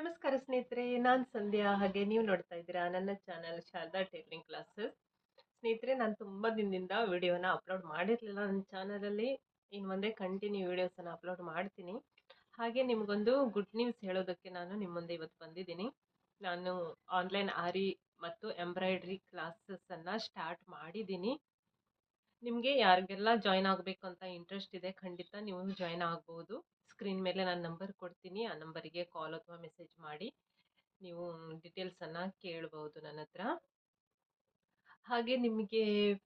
ನಮಸ್ಕಾರ ಸ್ನೇಹಿತರೆ, ನಾನು ಸಂಧ್ಯಾ. ಹಾಗೆ ನೀವು ನೋಡ್ತಾ ಇದ್ದೀರಾ ನನ್ನ ಚಾನಲ್ ಶಾರದಾ ಟೈಲರಿಂಗ್ ಕ್ಲಾಸಸ್. ಸ್ನೇಹಿತರೆ, ನಾನು ತುಂಬ ದಿನದಿಂದ ವಿಡಿಯೋನ ಅಪ್ಲೋಡ್ ಮಾಡಿರಲಿಲ್ಲ ನನ್ನ ಚಾನಲಲ್ಲಿ. ಇನ್ನು ಮುಂದೆ ಕಂಟಿನ್ಯೂ ವಿಡಿಯೋಸನ್ನು ಅಪ್ಲೋಡ್ ಮಾಡ್ತೀನಿ. ಹಾಗೆ ನಿಮಗೊಂದು ಗುಡ್ ನ್ಯೂಸ್ ಹೇಳೋದಕ್ಕೆ ನಾನು ನಿಮ್ಮ ಮುಂದೆ ಇವತ್ತು ಬಂದಿದ್ದೀನಿ. ನಾನು ಆನ್ಲೈನ್ ಆರಿ ಮತ್ತು ಎಂಬ್ರಾಯ್ಡ್ರಿ ಕ್ಲಾಸಸ್ಸನ್ನು ಸ್ಟಾರ್ಟ್ ಮಾಡಿದ್ದೀನಿ. ನಿಮಗೆ ಯಾರಿಗೆಲ್ಲ ಜಾಯ್ನ್ ಆಗಬೇಕು ಅಂತ ಇಂಟ್ರೆಸ್ಟ್ ಇದೆ, ಖಂಡಿತ ನೀವು ಜಾಯ್ನ್ ಆಗ್ಬೋದು. ಸ್ಕ್ರೀನ್ ಮೇಲೆ ನಾನು ನಂಬರ್ ಕೊಡ್ತೀನಿ, ಆ ನಂಬರಿಗೆ ಕಾಲ್ ಅಥವಾ ಮೆಸೇಜ್ ಮಾಡಿ ನೀವು ಡೀಟೇಲ್ಸನ್ನು ಕೇಳ್ಬೋದು ನನ್ನ ಹತ್ರ. ಹಾಗೆ ನಿಮಗೆ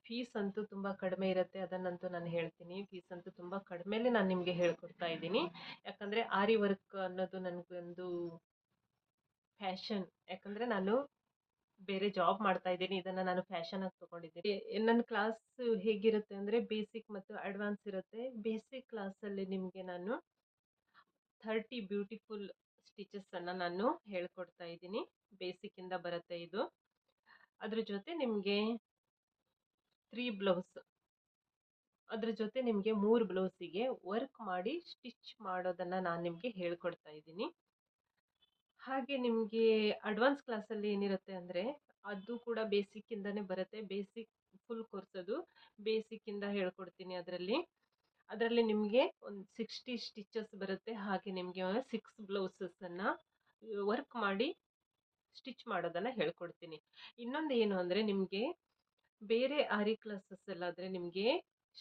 ಫೀಸ್ ಅಂತೂ ತುಂಬ ಕಡಿಮೆ ಇರುತ್ತೆ, ಅದನ್ನಂತೂ ನಾನು ಹೇಳ್ತೀನಿ. ಫೀಸ್ ಅಂತೂ ತುಂಬ ಕಡಿಮೆಲೇ ನಾನು ನಿಮಗೆ ಹೇಳ್ಕೊಡ್ತಾ ಇದ್ದೀನಿ. ಯಾಕಂದರೆ ಆರಿ ವರ್ಕ್ ಅನ್ನೋದು ನನಗೊಂದು ಫ್ಯಾಷನ್. ಯಾಕಂದರೆ ನಾನು ಬೇರೆ ಜಾಬ್ ಮಾಡ್ತಾ ಇದ್ದೀನಿ, ಇದನ್ನು ನಾನು ಫ್ಯಾಷನ್ ಆಗಿ ತೊಗೊಂಡಿದ್ದೀನಿ. ನನ್ನ ಕ್ಲಾಸ್ ಹೇಗಿರುತ್ತೆ ಅಂದರೆ ಬೇಸಿಕ್ ಮತ್ತು ಅಡ್ವಾನ್ಸ್ ಇರುತ್ತೆ. ಬೇಸಿಕ್ ಕ್ಲಾಸಲ್ಲಿ ನಿಮಗೆ ನಾನು 30 ಬ್ಯೂಟಿಫುಲ್ ಸ್ಟಿಚಸ್ಸನ್ನು ನಾನು ಹೇಳ್ಕೊಡ್ತಾ ಇದ್ದೀನಿ. ಬೇಸಿಕ್ಕಿಂದ ಬರುತ್ತೆ ಇದು. ಅದ್ರ ಜೊತೆ ನಿಮಗೆ 3 ಬ್ಲೌಸ್, ಅದ್ರ ಜೊತೆ ನಿಮಗೆ 3 ಬ್ಲೌಸಿಗೆ ವರ್ಕ್ ಮಾಡಿ ಸ್ಟಿಚ್ ಮಾಡೋದನ್ನು ನಾನು ನಿಮಗೆ ಹೇಳ್ಕೊಡ್ತಾ ಇದ್ದೀನಿ. ಹಾಗೆ ನಿಮಗೆ ಅಡ್ವಾನ್ಸ್ ಕ್ಲಾಸಲ್ಲಿ ಏನಿರುತ್ತೆ ಅಂದರೆ ಅದು ಕೂಡ ಬೇಸಿಕ್ಕಿಂದನೇ ಬರುತ್ತೆ. ಬೇಸಿಕ್ ಫುಲ್ ಕೋರ್ಸ್ ಅದು. ಬೇಸಿಕ್ಕಿಂದ ಹೇಳ್ಕೊಡ್ತೀನಿ. ಅದರಲ್ಲಿ ನಿಮಗೆ ಒಂದು 60 ಸ್ಟಿಚಸ್ ಬರುತ್ತೆ. ಹಾಗೆ ನಿಮಗೆ 6 ಬ್ಲೌಸಸ್ಸನ್ನು ವರ್ಕ್ ಮಾಡಿ ಸ್ಟಿಚ್ ಮಾಡೋದನ್ನು ಹೇಳ್ಕೊಡ್ತೀನಿ. ಇನ್ನೊಂದು ಏನು ಅಂದರೆ ನಿಮಗೆ ಬೇರೆ ಆರಿ ಕ್ಲಾಸಸ್ ಎಲ್ಲಾದರೆ ನಿಮಗೆ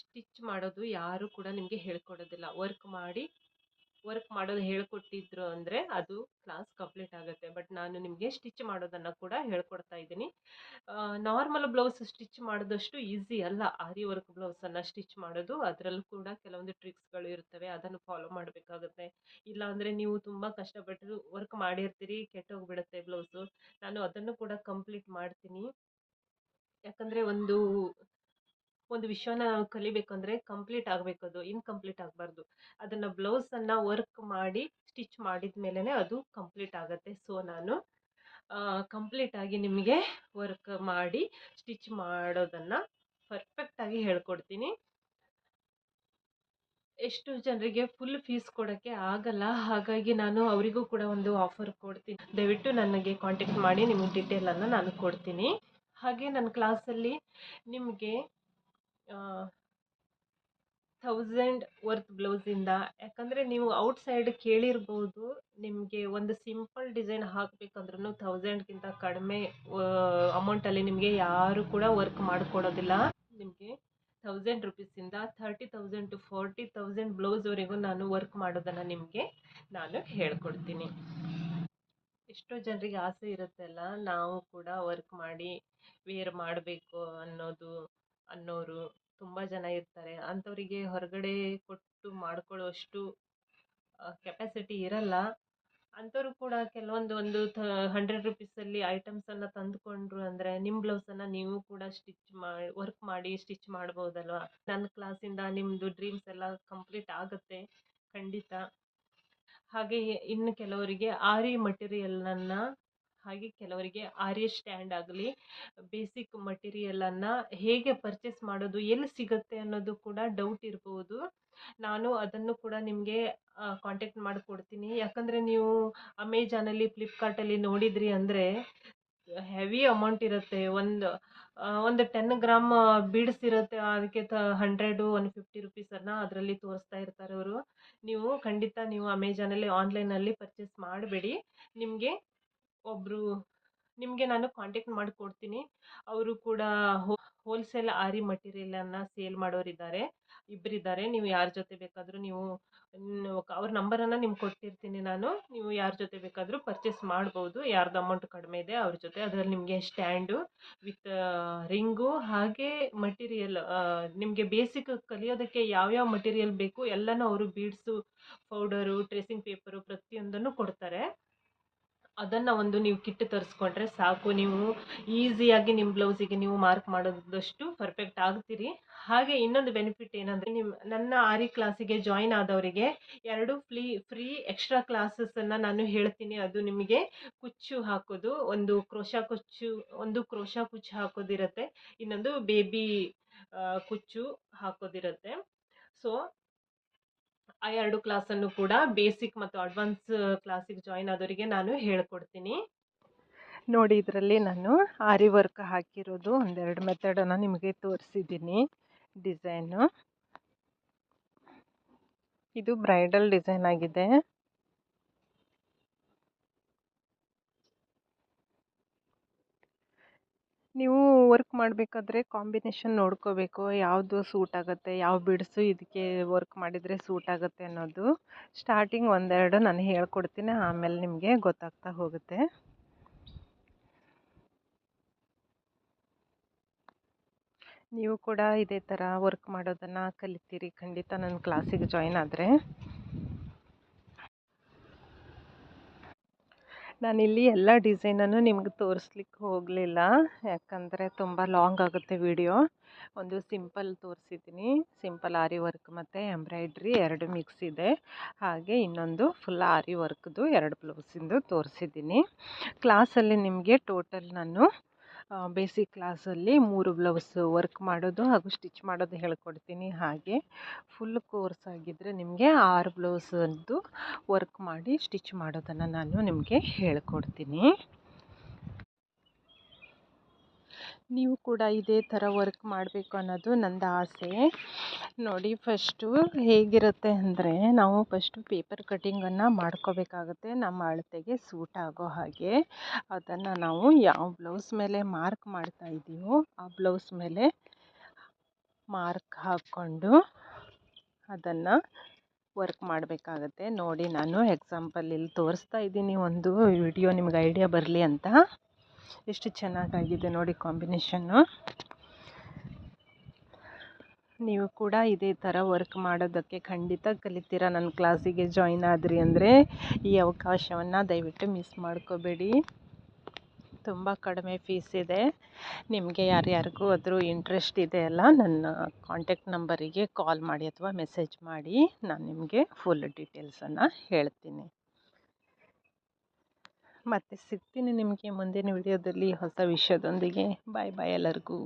ಸ್ಟಿಚ್ ಮಾಡೋದು ಯಾರು ಕೂಡ ನಿಮಗೆ ಹೇಳ್ಕೊಡೋದಿಲ್ಲ. ವರ್ಕ್ ಮಾಡೋದು ಹೇಳ್ಕೊಟ್ಟಿದ್ರು ಅಂದರೆ ಅದು ಕ್ಲಾಸ್ ಕಂಪ್ಲೀಟ್ ಆಗುತ್ತೆ. ಬಟ್ ನಾನು ನಿಮಗೆ ಸ್ಟಿಚ್ ಮಾಡೋದನ್ನು ಕೂಡ ಹೇಳ್ಕೊಡ್ತಾ ಇದ್ದೀನಿ. ನಾರ್ಮಲ್ ಬ್ಲೌಸ್ ಸ್ಟಿಚ್ ಮಾಡೋದಷ್ಟು ಈಸಿ ಅಲ್ಲ ಆರಿ ವರ್ಕ್ ಬ್ಲೌಸನ್ನು ಸ್ಟಿಚ್ ಮಾಡೋದು. ಅದರಲ್ಲೂ ಕೂಡ ಕೆಲವೊಂದು ಟ್ರಿಕ್ಸ್ಗಳು ಇರ್ತವೆ, ಅದನ್ನು ಫಾಲೋ ಮಾಡಬೇಕಾಗುತ್ತೆ. ಇಲ್ಲಾಂದರೆ ನೀವು ತುಂಬ ಕಷ್ಟಪಟ್ಟು ವರ್ಕ್ ಮಾಡಿರ್ತೀರಿ, ಕೆಟ್ಟೋಗ್ಬಿಡುತ್ತೆ ಬ್ಲೌಸು. ನಾನು ಅದನ್ನು ಕೂಡ ಕಂಪ್ಲೀಟ್ ಮಾಡ್ತೀನಿ. ಯಾಕಂದರೆ ಒಂದು ವಿಷಯನ ನಾವು ಕಲಿಬೇಕಂದ್ರೆ ಕಂಪ್ಲೀಟ್ ಆಗಬೇಕು, ಅದು ಇನ್ಕಂಪ್ಲೀಟ್ ಆಗಬಾರ್ದು. ಅದನ್ನು ಬ್ಲೌಸನ್ನು ವರ್ಕ್ ಮಾಡಿ ಸ್ಟಿಚ್ ಮಾಡಿದ ಮೇಲೇ ಅದು ಕಂಪ್ಲೀಟ್ ಆಗುತ್ತೆ. ಸೊ ನಾನು ಕಂಪ್ಲೀಟಾಗಿ ನಿಮಗೆ ವರ್ಕ್ ಮಾಡಿ ಸ್ಟಿಚ್ ಮಾಡೋದನ್ನು ಪರ್ಫೆಕ್ಟಾಗಿ ಹೇಳ್ಕೊಡ್ತೀನಿ. ಎಷ್ಟು ಜನರಿಗೆ ಫುಲ್ ಫೀಸ್ ಕೊಡೋಕ್ಕೆ ಆಗಲ್ಲ, ಹಾಗಾಗಿ ನಾನು ಅವರಿಗೂ ಕೂಡ ಒಂದು ಆಫರ್ ಕೊಡ್ತೀನಿ. ದಯವಿಟ್ಟು ನನಗೆ ಕಾಂಟ್ಯಾಕ್ಟ್ ಮಾಡಿ, ನಿಮಗೆ ಡೀಟೇಲನ್ನು ನಾನು ಕೊಡ್ತೀನಿ. ಹಾಗೆ ನನ್ನ ಕ್ಲಾಸಲ್ಲಿ ನಿಮಗೆ 1000 ವರ್ತ್ ಬ್ಲೌಸಿಂದ, ಯಾಕಂದರೆ ನೀವು ಔಟ್ಸೈಡ್ ಕೇಳಿರ್ಬೋದು, ನಿಮಗೆ ಒಂದು ಸಿಂಪಲ್ ಡಿಸೈನ್ ಹಾಕಬೇಕಂದ್ರೂ 1000ಕ್ಕಿಂತ ಕಡಿಮೆ ಅಮೌಂಟಲ್ಲಿ ನಿಮಗೆ ಯಾರು ಕೂಡ ವರ್ಕ್ ಮಾಡಿಕೊಡೋದಿಲ್ಲ. ನಿಮಗೆ 1000 ರುಪೀಸಿಂದ 30,000 ಟು 40,000 ಬ್ಲೌಸ್ವರೆಗೂ ನಾನು ವರ್ಕ್ ಮಾಡೋದನ್ನು ನಿಮಗೆ ನಾನು ಹೇಳ್ಕೊಡ್ತೀನಿ. ಎಷ್ಟೋ ಜನರಿಗೆ ಆಸೆ ಇರುತ್ತಲ್ಲ, ನಾವು ಕೂಡ ವರ್ಕ್ ಮಾಡಿ ವೇರ್ ಮಾಡಬೇಕು ಅನ್ನೋರು ತುಂಬ ಜನ ಇರ್ತಾರೆ. ಅಂಥವರಿಗೆ ಹೊರಗಡೆ ಕೊಟ್ಟು ಮಾಡ್ಕೊಳ್ಳೋಷ್ಟು ಕೆಪಾಸಿಟಿ ಇರಲ್ಲ. ಅಂಥವ್ರು ಕೂಡ ಕೆಲವೊಂದು 100 ರುಪೀಸಲ್ಲಿ ಐಟಮ್ಸನ್ನು ತಂದುಕೊಂಡ್ರು ಅಂದರೆ ನಿಮ್ಮ ಬ್ಲೌಸನ್ನು ನೀವು ಕೂಡ ವರ್ಕ್ ಮಾಡಿ ಸ್ಟಿಚ್ ಮಾಡ್ಬೋದಲ್ವ. ನನ್ನ ಕ್ಲಾಸಿಂದ ನಿಮ್ಮದು ಡ್ರೀಮ್ಸ್ ಎಲ್ಲ ಕಂಪ್ಲೀಟ್ ಆಗುತ್ತೆ ಖಂಡಿತ. ಹಾಗೆ ಇನ್ನು ಕೆಲವರಿಗೆ ಆರಿ ಮಟೀರಿಯಲನ್ನು, ಹಾಗೆ ಕೆಲವರಿಗೆ ಆರಿ ಸ್ಟ್ಯಾಂಡ್ ಆಗಲಿ, ಬೇಸಿಕ್ ಮಟೀರಿಯಲನ್ನು ಹೇಗೆ ಪರ್ಚೇಸ್ ಮಾಡೋದು, ಎಲ್ಲಿ ಸಿಗುತ್ತೆ ಅನ್ನೋದು ಕೂಡ ಡೌಟ್ ಇರ್ಬೋದು. ನಾನು ಅದನ್ನು ಕೂಡ ನಿಮಗೆ ಕಾಂಟ್ಯಾಕ್ಟ್ ಮಾಡಿಕೊಡ್ತೀನಿ. ಯಾಕಂದರೆ ನೀವು ಅಮೆಜಾನಲ್ಲಿ, ಫ್ಲಿಪ್ಕಾರ್ಟಲ್ಲಿ ನೋಡಿದ್ರಿ ಅಂದರೆ ಹೆವಿ ಅಮೌಂಟ್ ಇರುತ್ತೆ. ಒಂದು 10 ಗ್ರಾಮ್ ಬೀಡ್ಸ್ ಇರುತ್ತೆ, ಅದಕ್ಕೆ 100 150 ರುಪೀಸನ್ನು ಅದರಲ್ಲಿ ತೋರಿಸ್ತಾ ಇರ್ತಾರೆ ಅವರು. ನೀವು ಖಂಡಿತ ನೀವು ಅಮೆಜಾನಲ್ಲಿ ಆನ್ಲೈನಲ್ಲಿ ಪರ್ಚೇಸ್ ಮಾಡಬೇಡಿ. ನಿಮಗೆ ನಾನು ಕಾಂಟ್ಯಾಕ್ಟ್ ಮಾಡಿಕೊಡ್ತೀನಿ. ಅವರು ಕೂಡ ಹೋಲ್ಸೇಲ್ ಆರಿ ಮಟೀರಿಯಲನ್ನು ಸೇಲ್ ಮಾಡೋರಿದ್ದಾರೆ, ಇಬ್ಬರಿದ್ದಾರೆ. ನೀವು ಯಾರ ಜೊತೆ ಬೇಕಾದರೂ ಅವ್ರ ನಂಬರನ್ನು ನಿಮ್ಗೆ ಕೊಟ್ಟಿರ್ತೀನಿ ನಾನು. ನೀವು ಯಾರ ಜೊತೆ ಬೇಕಾದರೂ ಪರ್ಚೇಸ್ ಮಾಡ್ಬೋದು, ಯಾರ್ದು ಅಮೌಂಟ್ ಕಡಿಮೆ ಇದೆ ಅವ್ರ ಜೊತೆ. ಅದರಲ್ಲಿ ನಿಮಗೆ ಸ್ಟ್ಯಾಂಡು ವಿತ್ ರಿಂಗು, ಹಾಗೆ ಮಟೀರಿಯಲ್, ನಿಮಗೆ ಬೇಸಿಕ್ ಕಲಿಯೋದಕ್ಕೆ ಯಾವ್ಯಾವ ಮಟೀರಿಯಲ್ ಬೇಕು ಎಲ್ಲನೂ ಅವರು ಬೀಡ್ಸು, ಪೌಡರು, ಟ್ರೇಸಿಂಗ್ ಪೇಪರು ಪ್ರತಿಯೊಂದನ್ನು ಕೊಡ್ತಾರೆ. ಅದನ್ನು ನೀವು ಕಿಟ್ ತರಿಸ್ಕೊಂಡ್ರೆ ಸಾಕು, ನೀವು ಈಸಿಯಾಗಿ ನಿಮ್ಮ ಬ್ಲೌಸಿಗೆ ನೀವು ಮಾರ್ಕ್ ಮಾಡೋದಷ್ಟು ಪರ್ಫೆಕ್ಟ್ ಆಗ್ತೀರಿ. ಹಾಗೆ ಇನ್ನೊಂದು ಬೆನಿಫಿಟ್ ಏನಂದರೆ, ನನ್ನ ಆರಿ ಕ್ಲಾಸಿಗೆ ಜಾಯಿನ್ ಆದವರಿಗೆ 2 ಫ್ರೀ ಎಕ್ಸ್ಟ್ರಾ ಕ್ಲಾಸಸ್ಸನ್ನು ನಾನು ಹೇಳ್ತೀನಿ. ಅದು ನಿಮಗೆ ಕುಚ್ಚು ಹಾಕೋದು, ಒಂದು ಕ್ರೋಶಾ ಕುಚ್ಚು ಹಾಕೋದಿರುತ್ತೆ, ಇನ್ನೊಂದು ಬೇಬಿ ಕುಚ್ಚು ಹಾಕೋದಿರುತ್ತೆ. ಸೊ ಆ 2 ಕ್ಲಾಸನ್ನು ಕೂಡ ಬೇಸಿಕ್ ಮತ್ತು ಅಡ್ವಾನ್ಸ್ ಕ್ಲಾಸಿಗೆ ಜಾಯಿನ್ ಆದವರಿಗೆ ನಾನು ಹೇಳ್ಕೊಡ್ತೀನಿ. ನೋಡಿ, ಇದರಲ್ಲಿ ನಾನು ಆರಿ ವರ್ಕ್ ಹಾಕಿರೋದು ಒಂದೆರಡು ಮೆಥಡನ್ನು ನಿಮಗೆ ತೋರಿಸಿದ್ದೀನಿ. ಡಿಸೈನು ಇದು ಬ್ರೈಡಲ್ ಡಿಸೈನ್ ಆಗಿದೆ. ನೀವು ವರ್ಕ್ ಮಾಡಬೇಕಾದ್ರೆ ಕಾಂಬಿನೇಷನ್ ನೋಡ್ಕೋಬೇಕು, ಯಾವುದು ಸೂಟ್ ಆಗುತ್ತೆ, ಯಾವ ಬಿಡ್ಸು ಇದಕ್ಕೆ ವರ್ಕ್ ಮಾಡಿದರೆ ಸೂಟ್ ಆಗುತ್ತೆ ಅನ್ನೋದು. ಸ್ಟಾರ್ಟಿಂಗ್ ಒಂದೆರಡು ನಾನು ಹೇಳ್ಕೊಡ್ತೀನಿ, ಆಮೇಲೆ ನಿಮಗೆ ಗೊತ್ತಾಗ್ತಾ ಹೋಗುತ್ತೆ. ನೀವು ಕೂಡ ಇದೇ ಥರ ವರ್ಕ್ ಮಾಡೋದನ್ನು ಕಲಿತೀರಿ ಖಂಡಿತ ನನ್ನ ಕ್ಲಾಸಿಗೆ ಜಾಯಿನ್ ಆದರೆ. ನಾನಿಲ್ಲಿ ಎಲ್ಲ ಡಿಸೈನನ್ನು ನಿಮ್ಗೆ ತೋರಿಸ್ಲಿಕ್ಕೆ ಹೋಗಲಿಲ್ಲ, ಯಾಕಂದರೆ ತುಂಬ ಲಾಂಗ್ ಆಗುತ್ತೆ ವಿಡಿಯೋ. ಒಂದು ಸಿಂಪಲ್ ತೋರಿಸಿದ್ದೀನಿ, ಸಿಂಪಲ್ ಆರಿ ವರ್ಕ್ ಮತ್ತು ಎಂಬ್ರಾಯ್ಡ್ರಿ ಎರಡು ಮಿಕ್ಸ್ ಇದೆ. ಹಾಗೆ ಇನ್ನೊಂದು ಫುಲ್ ಆರಿ ವರ್ಕ್ದು 2 ಬ್ಲೌಸಿಂದು ತೋರಿಸಿದ್ದೀನಿ. ಕ್ಲಾಸಲ್ಲಿ ನಿಮಗೆ ಟೋಟಲ್ ನಾನು ಬೇಸಿಕ್ ಕ್ಲಾಸಲ್ಲಿ 3 ಬ್ಲೌಸ್ ವರ್ಕ್ ಮಾಡೋದು ಹಾಗೂ ಸ್ಟಿಚ್ ಮಾಡೋದು ಹೇಳ್ಕೊಡ್ತೀನಿ. ಹಾಗೆ ಫುಲ್ ಕೋರ್ಸ್ ಆಗಿದ್ದರೆ ನಿಮಗೆ 6 ಬ್ಲೌಸದ್ದು ವರ್ಕ್ ಮಾಡಿ ಸ್ಟಿಚ್ ಮಾಡೋದನ್ನು ನಾನು ನಿಮಗೆ ಹೇಳ್ಕೊಡ್ತೀನಿ. ನೀವು ಕೂಡ ಇದೇ ಥರ ವರ್ಕ್ ಮಾಡಬೇಕು ಅನ್ನೋದು ನಂದು ಆಸೆ. ನೋಡಿ, ಫಸ್ಟು ಹೇಗಿರುತ್ತೆ ಅಂದರೆ, ನಾವು ಫಸ್ಟು ಪೇಪರ್ ಕಟ್ಟಿಂಗನ್ನು ಮಾಡ್ಕೋಬೇಕಾಗುತ್ತೆ ನಮ್ಮ ಅಳತೆಗೆ ಸೂಟ್ ಆಗೋ ಹಾಗೆ. ಅದನ್ನು ನಾವು ಯಾವ ಬ್ಲೌಸ್ ಮೇಲೆ ಮಾರ್ಕ್ ಮಾಡ್ತಾ ಇದ್ದೀವೋ ಆ ಬ್ಲೌಸ್ ಮೇಲೆ ಮಾರ್ಕ್ ಹಾಕ್ಕೊಂಡು ಅದನ್ನು ವರ್ಕ್ ಮಾಡಬೇಕಾಗತ್ತೆ. ನೋಡಿ, ನಾನು ಎಕ್ಸಾಂಪಲ್ ಇಲ್ಲಿ ತೋರಿಸ್ತಾ ಇದ್ದೀನಿ, ಒಂದು ವಿಡಿಯೋ ನಿಮ್ಗೆ ಐಡಿಯಾ ಬರಲಿ ಅಂತ. ಎಷ್ಟು ಚೆನ್ನಾಗಾಗಿದೆ ನೋಡಿ ಕಾಂಬಿನೇಷನ್ನು. ನೀವು ಕೂಡ ಇದೇ ಥರ ವರ್ಕ್ ಮಾಡೋದಕ್ಕೆ ಖಂಡಿತ ಕಲಿತೀರಾ ನನ್ನ ಕ್ಲಾಸಿಗೆ ಜಾಯಿನ್ ಆದ್ರಿ ಅಂದರೆ. ಈ ಅವಕಾಶವನ್ನು ದಯವಿಟ್ಟು ಮಿಸ್ ಮಾಡ್ಕೋಬೇಡಿ. ತುಂಬ ಕಡಿಮೆ ಫೀಸ್ ಇದೆ. ನಿಮಗೆ ಯಾರ್ಯಾರಿಗೂ ಅದ್ರ ಇಂಟ್ರೆಸ್ಟ್ ಇದೆ ಅಲ್ಲ, ನನ್ನ ಕಾಂಟ್ಯಾಕ್ಟ್ ನಂಬರಿಗೆ ಕಾಲ್ ಮಾಡಿ ಅಥವಾ ಮೆಸೇಜ್ ಮಾಡಿ, ನಾನು ನಿಮಗೆ ಫುಲ್ ಡೀಟೇಲ್ಸನ್ನು ಹೇಳ್ತೀನಿ. ಮತ್ತೆ ಸಿಗ್ತೀನಿ ನಿಮಗೆ ಮುಂದಿನ ವಿಡಿಯೋದಲ್ಲಿ ಹೊಸ ವಿಷಯದೊಂದಿಗೆ. ಬಾಯ್ ಬಾಯ್ ಎಲ್ಲರಿಗೂ.